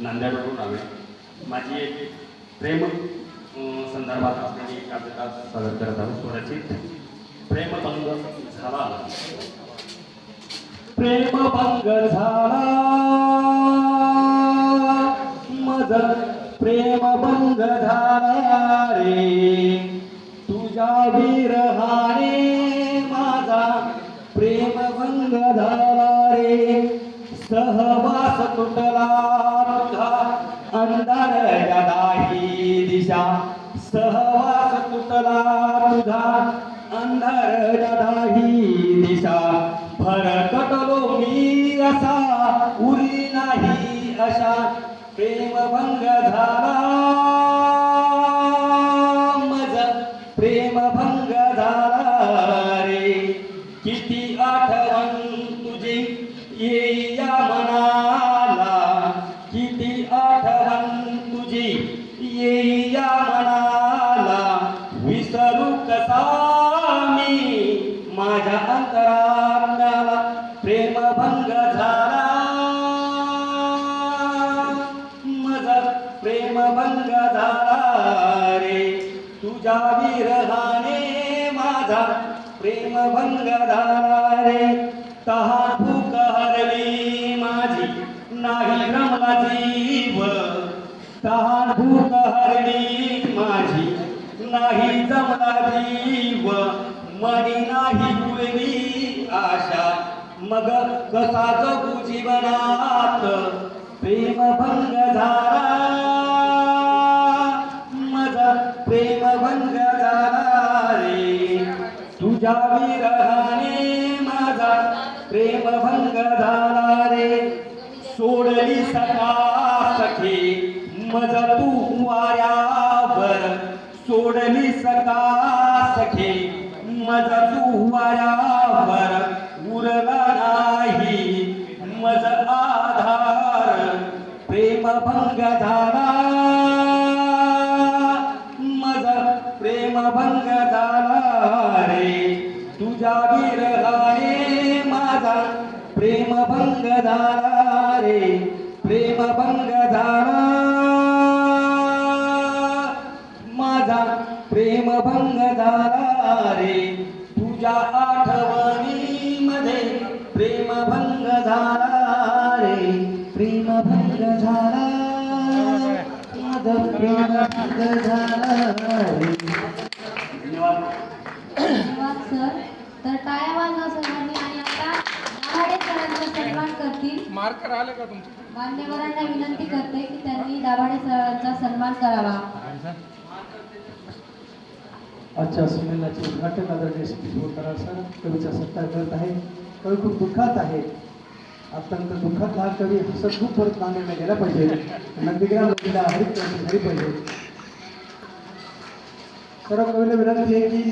नांदेडवरून आलो. माझी एक प्रेम संदर्भात असलेली कविता सादर करत आहोत. स्वरचित प्रेमभंग झाला. प्रेमभंग झाला मज प्रेमभंग झाला रे, तुझ्या विरहाने माझा प्रेमभंग झाला रे. सहवास तुटला तुझा अंधारल्या दाही दिशा, सहवास तुटला तुझा अंधारल्या दाही दिशा. भरकटलो मी असा उरी नाही अशा, प्रेमभंग झाला मज प्रेमभंग झाला रे. किती आठवण तुझी येई या मनाला, किती आठवण तुझी येई या मनाला. विसरू कसा मी माझ्या अंतरात्म्याला, प्रेमभंग झाला मज प्रेमभंग झाला रे. तुझ्या विरहाने माझा प्रेमभंग झाला रे. तहान भूक हरली माझी नाही रमला जीव, तहान भूक हरली माझी नाही जमला जीव. मनी नाही जुळली आशा, मग कसा जगू जीवनात, प्रेमभंग झाला मज प्रेमभंग झाला रे. तुझ्या विरहाने माझा प्रेमभंग झाला रे. सोडली सखा सखे मज तू वाऱ्यावर, सोडली सखा सखे मज तू वाऱ्यावर. उरला नाही मज आधार, प्रेमभंग झाला मज प्रेमभंग झाला रे. तुझ्या विरहाने माझा प्रेमभंग झाला रे, प्रेमभंग झाला माझा प्रेमभंग झाला रे. तुझ्या आठवणीमध्ये प्रेमभंग झाला रे, प्रेमभंग झाला माझा प्रेमभंग झाला रे. धन्यवाद. धन्यवाद सर. तर टाळ्या वाजवा सर्वांनी आणि आता दाभाडे सरांचा सन्मान करतील. मार्कर आले का तुमचे? मान्यवरांना विनंती करते की त्यांनी दाभाडे सरांचा सन्मान करावा. आजच्या संमेलनाचे उद्घाटन आदरणीय श्री शिवकरा सर कवीचा सत्कार करत आहे. कवी खूप दुःखात आहे. अत्यंत दुःखात हा कवी हसत खूप परत नांदेडला गेला पाहिजे. नंदीग्राम नदीला हरित झाली पाहिजे. सर्व कवीला विनंती आहे की